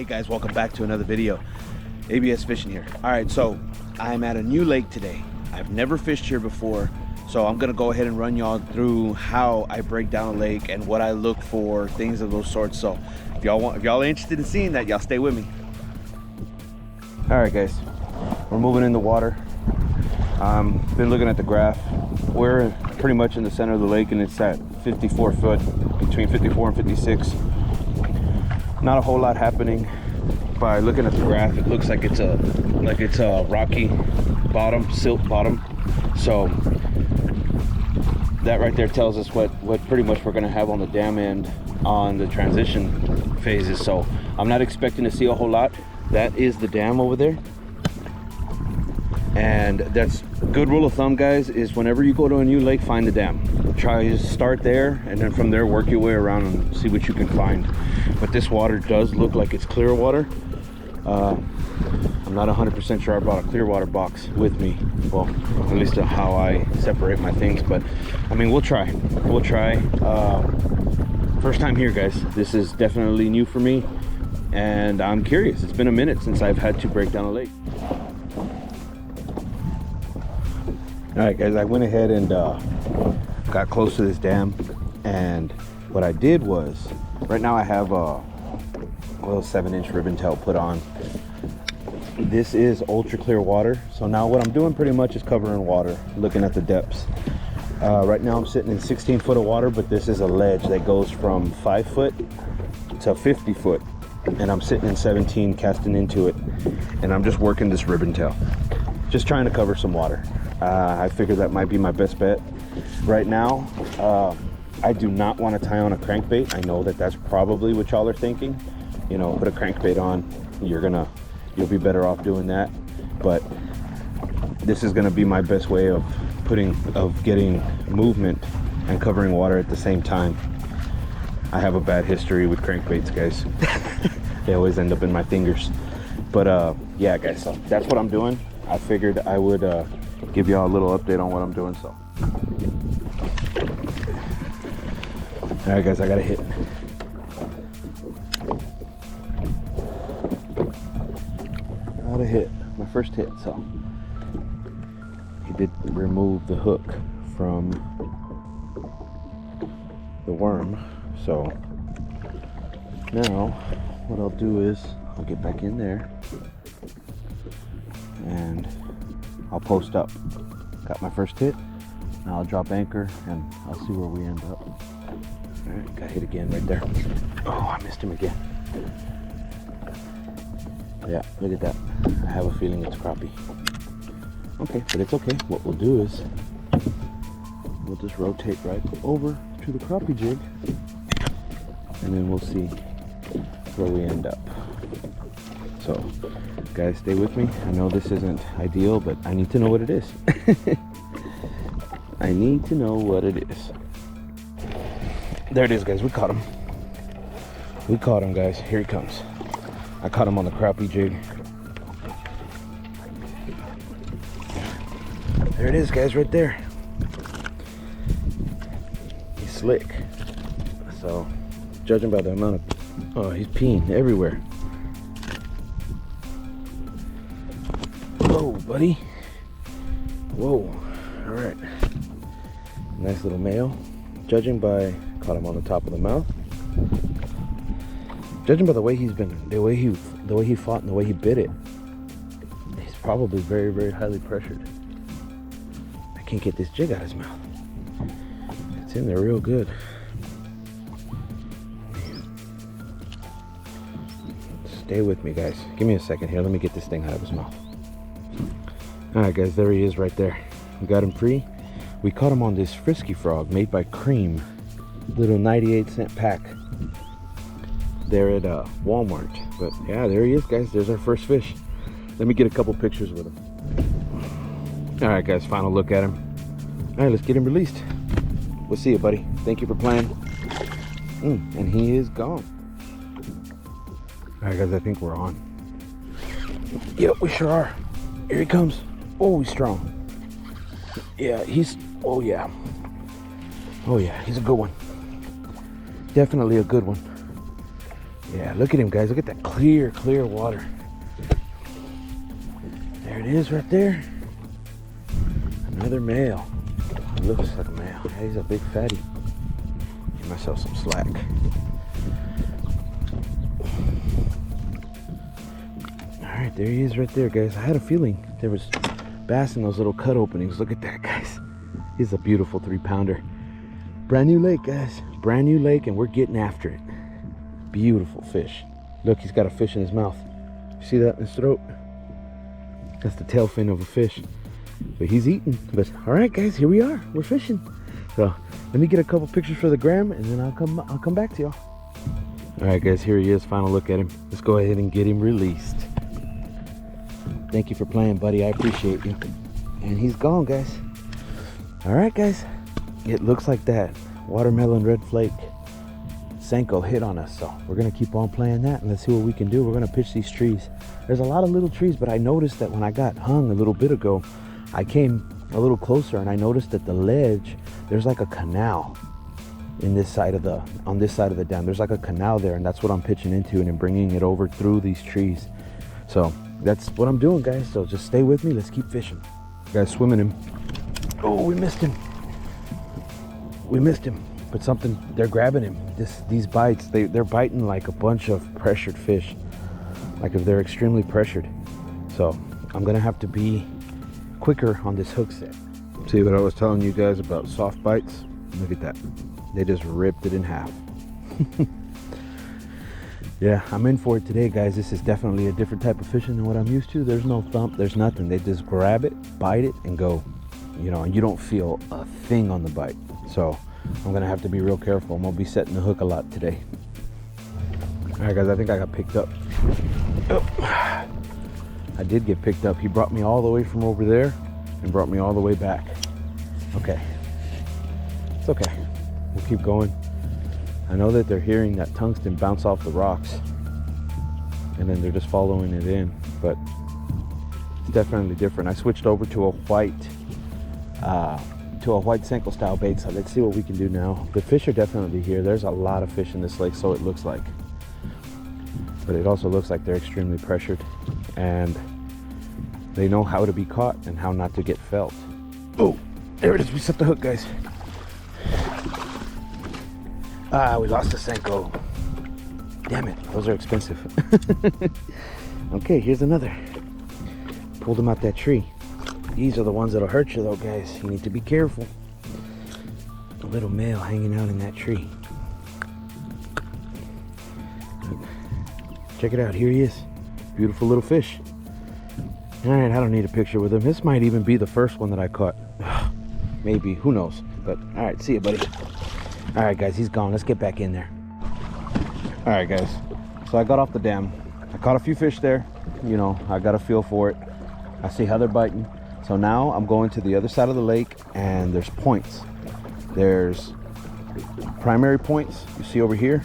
Hey guys, welcome back to another video. ABS Fishing here. All right, so I'm at a new lake today. I've never fished here before, so I'm gonna go ahead and run y'all through how I break down a lake and what I look for, things of those sorts. So if y'all are interested in seeing that, y'all stay with me. All right guys, we're moving in the water. Been looking at the graph. We're pretty much in the center of the lake and it's at 54 foot, between 54 and 56. Not a whole lot happening. By looking at the graph, it looks like it's a rocky bottom, silt bottom. So that right there tells us what pretty much we're gonna have on the dam end on the transition phases. So I'm not expecting to see a whole lot. That is the dam over there. And that's a good rule of thumb, guys, is whenever you go to a new lake, find the dam. Try to start there and then from there work your way around and see what you can find. But this water does look like it's clear water. I'm not 100% sure I brought a clear water box with me. Well, at least how I separate my things, but I mean, we'll try. First time here, guys. This is definitely new for me and I'm curious. It's been a minute since I've had to break down a lake. All right guys, I went ahead and got close to this dam, and what I did was, right now I have a little 7-inch ribbon tail put on. This is ultra clear water, so now what I'm doing pretty much is covering water, looking at the depths. Right now I'm sitting in 16 foot of water, but this is a ledge that goes from 5 foot to 50 foot, and I'm sitting in 17 casting into it, and I'm just working this ribbon tail, just trying to cover some water. I figured that might be my best bet right now. I do not want to tie on a crankbait. I know that that's probably what y'all are thinking. You know, put a crankbait on, you'll be better off doing that. But this is gonna be my best way of getting movement and covering water at the same time. I have a bad history with crankbaits, guys. They always end up in my fingers. But yeah guys, so that's what I'm doing. I figured I would give y'all a little update on what I'm doing. So all right guys, I got a hit. My first hit. So he did remove the hook from the worm. So now what I'll do is I'll get back in there and I'll post up. Got my first hit. Now I'll drop anchor and I'll see where we end up. All right, got hit again right there. Oh, I missed him again. Yeah, look at that. I have a feeling it's crappie. Okay, but it's okay. What we'll do is we'll just rotate right over to the crappie jig and then we'll see where we end up. So guys, stay with me. I know this isn't ideal, but I need to know what it is. I need to know what it is. There it is, guys. We caught him. We caught him, guys. Here he comes. I caught him on the crappie jig. There it is, guys, right there. He's slick. So, judging by the amount of, oh, he's peeing everywhere. Whoa, buddy. Whoa. All right. Nice little male. Judging by, caught him on the top of the mouth. Judging by the way he's been, the way he fought and the way he bit it, he's probably very, very highly pressured. I can't get this jig out of his mouth. It's in there real good. Stay with me, guys. Give me a second here. Let me get this thing out of his mouth. All right, guys, there he is right there. We got him free. We caught him on this frisky frog made by Cream, little 98-cent pack there at Walmart. But yeah, there he is, guys. There's our first fish. Let me get a couple pictures with him. All right, guys, final look at him. All right, let's get him released. We'll see you, buddy. Thank you for playing. And he is gone. All right, guys, I think we're on. Yep, we sure are. Here he comes. Oh, he's strong. Yeah, oh yeah. Oh yeah, he's a good one. Definitely a good one. Yeah, look at him, guys. Look at that clear water. There it is right there. Another male. It looks like a male. Yeah, he's a big fatty. Give myself some slack. Alright, there he is right there, guys. I had a feeling there was bass in those little cut openings. Look at that, guys. He's a beautiful 3-pounder. Brand new lake, guys. Brand new lake, and we're getting after it. Beautiful fish. Look, he's got a fish in his mouth. You see that in his throat? That's the tail fin of a fish. But he's eating. But all right, guys, here we are. We're fishing. So let me get a couple pictures for the gram, and then I'll come back to y'all. All right, guys, here he is. Final look at him. Let's go ahead and get him released. Thank you for playing, buddy. I appreciate you. And he's gone, guys. All right, guys. It looks like that watermelon red flake Senko hit on us, so we're gonna keep on playing that, and let's see what we can do. We're gonna pitch these trees. There's a lot of little trees, but I noticed that when I got hung a little bit ago, I came a little closer and I noticed that the ledge, there's like a canal in this side of on this side of the dam. There's like a canal there, and that's what I'm pitching into and then bringing it over through these trees. So that's what I'm doing, guys. So just stay with me. Let's keep fishing. Guys, swimming him. Oh, we missed him. We missed him. But something, they're grabbing him. These bites, they're biting like a bunch of pressured fish. Like if they're extremely pressured. So I'm gonna have to be quicker on this hook set. See what I was telling you guys about soft bites? Look at that. They just ripped it in half. Yeah, I'm in for it today, guys. This is definitely a different type of fishing than what I'm used to. There's no thump, there's nothing. They just grab it, bite it, and go. You know, and you don't feel a thing on the bite. So I'm gonna have to be real careful. I'm gonna be setting the hook a lot today. All right, guys, I think I got picked up. Oh. I did get picked up. He brought me all the way from over there and brought me all the way back. Okay, it's okay. We'll keep going. I know that they're hearing that tungsten bounce off the rocks and then they're just following it in, but it's definitely different. I switched over to a white Senko style bait, so let's see what we can do now. The fish are definitely here. There's a lot of fish in this lake, so it looks like, but it also looks like they're extremely pressured and they know how to be caught and how not to get felt. Oh, there it is. We set the hook, guys. We lost the Senko. Damn it, those are expensive. Okay, here's another. Pulled him out that tree. These are the ones that'll hurt you though, guys. You need to be careful. A little male hanging out in that tree. Check it out, here he is. Beautiful little fish. All right, I don't need a picture with him. This might even be the first one that I caught. Maybe, who knows? But all right, see you, buddy. All right, guys, he's gone. Let's get back in there. All right, guys. So I got off the dam. I caught a few fish there. You know, I got a feel for it. I see how they're biting. So now I'm going to the other side of the lake, and there's points. There's primary points you see over here.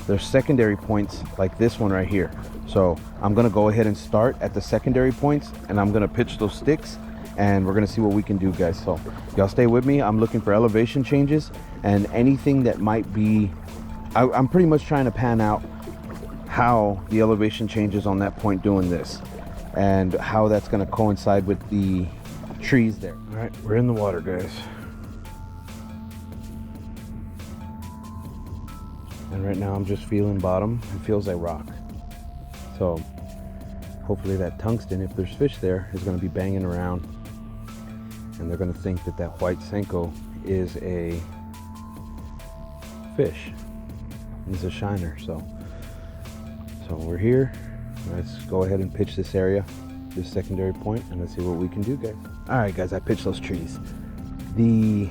There's secondary points like this one right here. So I'm gonna go ahead and start at the secondary points, and I'm gonna pitch those sticks, and we're gonna see what we can do, guys. So y'all stay with me. I'm looking for elevation changes and anything that might be, I'm pretty much trying to pan out how the elevation changes on that point doing this and how that's gonna coincide with the trees there. All right, we're in the water, guys. And right now I'm just feeling bottom. It feels like rock. So hopefully that tungsten, if there's fish there, is gonna be banging around and they're gonna think that that white Senko is a fish. It's a shiner. So we're here. Let's go ahead and pitch this area, this secondary point, and let's see what we can do, guys. All right, guys, I pitched those trees. The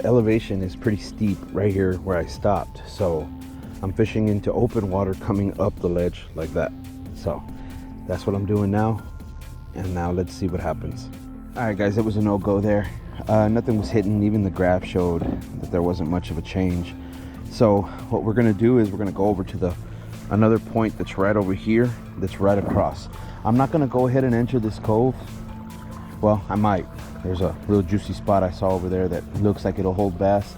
elevation is pretty steep right here where I stopped, so I'm fishing into open water coming up the ledge like that. So that's what I'm doing now, and now let's see what happens. All right, guys, it was a no-go there. Nothing was hitting. Even the graph showed that there wasn't much of a change. So what we're gonna do is we're gonna go over to another point that's right over here, that's right across. I'm not gonna go ahead and enter this cove. Well, I might. There's a real juicy spot I saw over there that looks like it'll hold bass.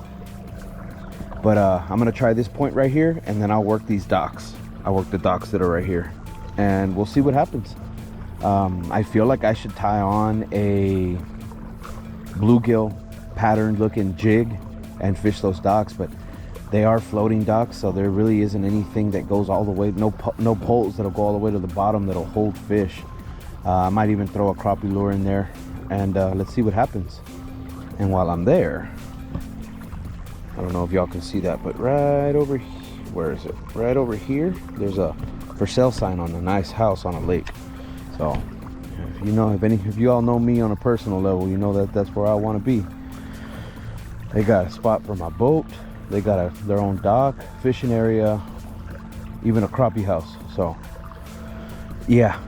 But I'm gonna try this point right here, and then I'll work these docks. I'll work the docks that are right here, and we'll see what happens. I feel like I should tie on a bluegill pattern looking jig and fish those docks, but they are floating docks, so there really isn't anything that goes all the way, no poles that'll go all the way to the bottom that'll hold fish. I might even throw a crappie lure in there, and let's see what happens. And while I'm there, I don't know if y'all can see that, but right over here, where is it? Right over here, there's a for sale sign on a nice house on a lake. So if you know, if you all know me on a personal level, you know that that's where I want to be. They got a spot for my boat. They got their own dock, fishing area, even a crappie house. So yeah,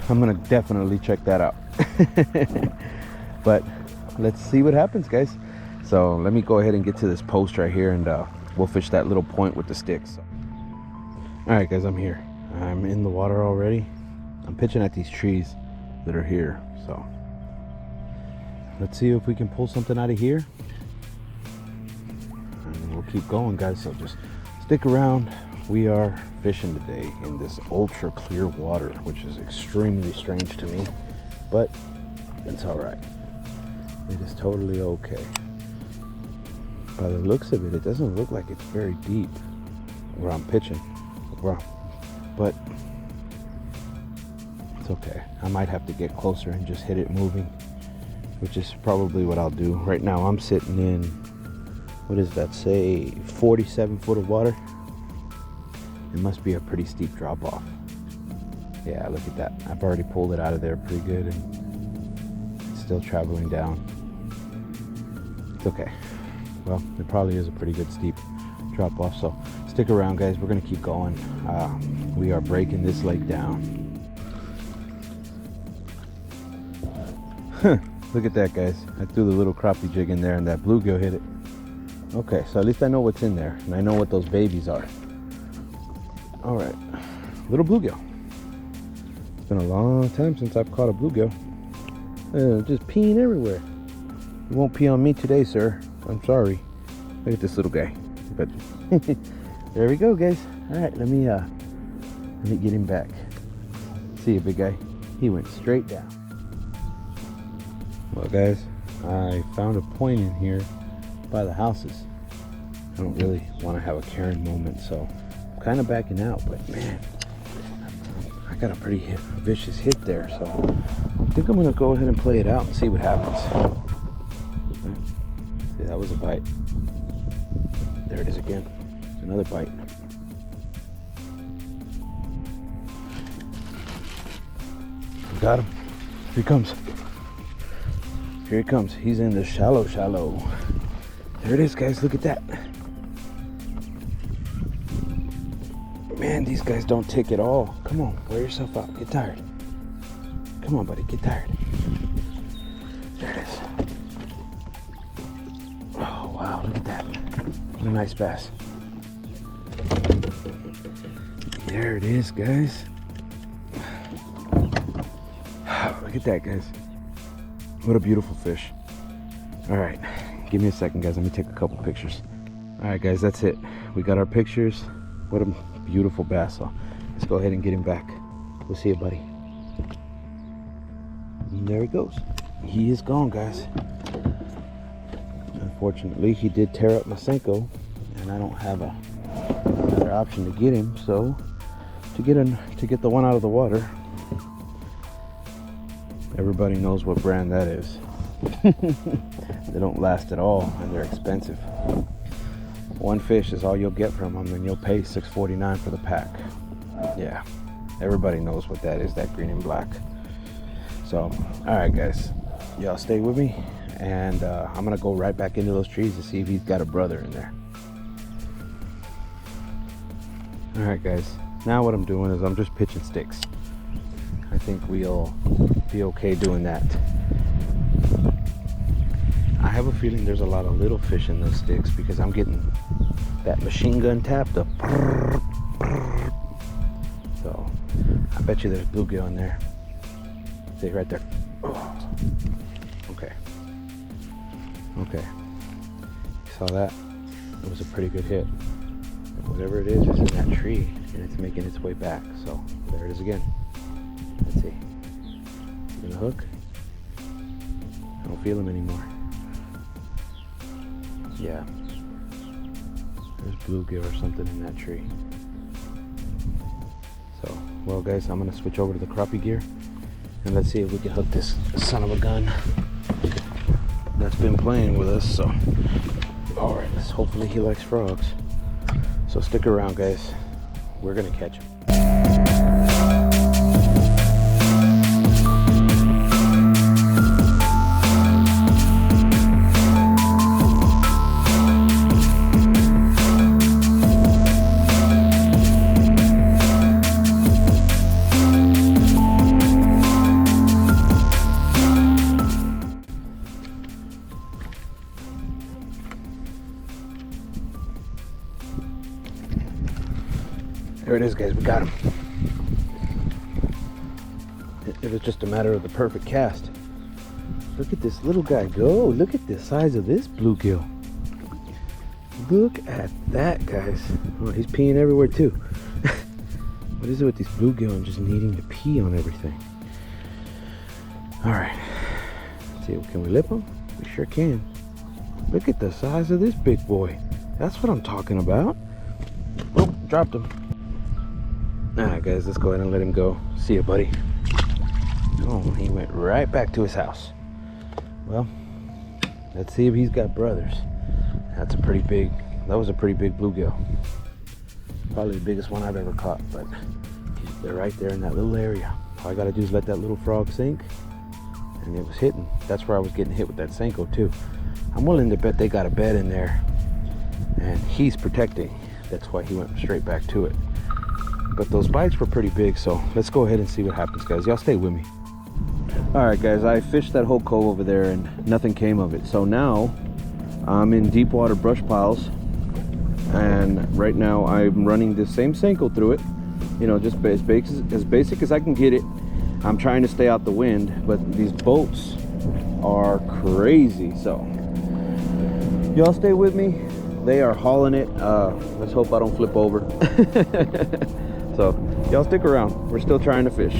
I'm gonna definitely check that out. But let's see what happens, guys. So let me go ahead and get to this post right here, and we'll fish that little point with the sticks. All right, guys, I'm here. I'm in the water already. I'm pitching at these trees that are here. So let's see if we can pull something out of here. And we'll keep going, guys. So just stick around. We are fishing today in this ultra clear water, which is extremely strange to me, but it's all right. It is totally okay. By the looks of it, it doesn't look like it's very deep where I'm pitching. But it's okay. I might have to get closer and just hit it moving, which is probably what I'll do. Right now I'm sitting in, what does that say, 47 foot of water. It must be a pretty steep drop off. Yeah, look at that. I've already pulled it out of there pretty good, and it's still traveling down. It's okay. Well, it probably is a pretty good steep drop off, so stick around, guys. We're gonna keep going. We are breaking this lake down. Look at that, guys. I threw the little crappie jig in there, and that bluegill hit it. Okay, so at least I know what's in there, and I know what those babies are. All right, little bluegill. It's been a long time since I've caught a bluegill. Just peeing everywhere. You won't pee on me today, sir. I'm sorry. Look at this little guy. But there we go, guys. All right, let me get him back. See you, big guy. He went straight down. Well, guys, I found a point in here by the houses. I don't really want to have a Karen moment, so I'm kind of backing out. But man, I got a pretty vicious hit there, so I think I'm gonna go ahead and play it out and see what happens. See, that was a bite. There it is again. It's another bite. Got him. Here he comes. Here he comes. He's in the shallow. There it is, guys. Look at that. Man, these guys don't tick at all. Come on, wear yourself out. Get tired. Come on, buddy. Get tired. There it is. Oh, wow. Look at that. What a nice bass. There it is, guys. Look at that, guys. What a beautiful fish. All right, give me a second, guys. Let me take a couple pictures. All right, guys, that's it. We got our pictures. What a beautiful bass. So let's go ahead and get him back. We'll see you, buddy. And there he goes. He is gone, guys. Unfortunately, he did tear up my Senko, and I don't have another option to get him. So to get the one out of the water, everybody knows what brand that is. They don't last at all, and they're expensive. One fish is all you'll get from them, and you'll pay $6.49 for the pack. Yeah, everybody knows what that is, that green and black. So, all right, guys, y'all stay with me, and I'm gonna go right back into those trees to see if he's got a brother in there. All right, guys, now what I'm doing is I'm just pitching sticks. I think we'll be okay doing that. I have a feeling there's a lot of little fish in those sticks because I'm getting that machine gun tap, the brrr, brrr. So I bet you there's bluegill in there. See, right there. Oh. Okay. You saw that? it was a pretty good hit. And whatever it is in that tree, and it's making its way back. So there it is again. Let's see. Gonna hook. I don't feel him anymore. Yeah. There's bluegill or something in that tree. So, well guys, I'm gonna switch over to the crappie gear and let's see if we can hook this son of a gun that's been playing with us. So, alright, hopefully he likes frogs. So stick around guys, we're gonna catch him. There it is guys, we got him. It was just a matter of the perfect cast. Look at this little guy go. Look at the size of this bluegill. Look at that guys. Oh, he's peeing everywhere too. What is it with these bluegill and just needing to pee on everything? Alright, let's see, can we lip him? We sure can. Look at the size of this big boy. That's what I'm talking about. Oh, dropped him. Alright guys, let's go ahead and let him go. See ya, buddy. Oh, he went right back to his house. Well, let's see if he's got brothers. That was a pretty big bluegill. Probably the biggest one I've ever caught, but they're right there in that little area. All I gotta do is let that little frog sink, and it was hitting. That's where I was getting hit with that Senko too. I'm willing to bet they got a bed in there, and he's protecting. That's why he went straight back to it. But those bites were pretty big, so let's go ahead and see what happens, guys. Y'all stay with me. All right, guys, I fished that whole cove over there and nothing came of it. So now I'm in deep water brush piles, and right now I'm running the same Senko through it. You know, just as basic as I can get it. I'm trying to stay out the wind, but these boats are crazy. So y'all stay with me. They are hauling it. Let's hope I don't flip over. So y'all stick around. We're still trying to fish.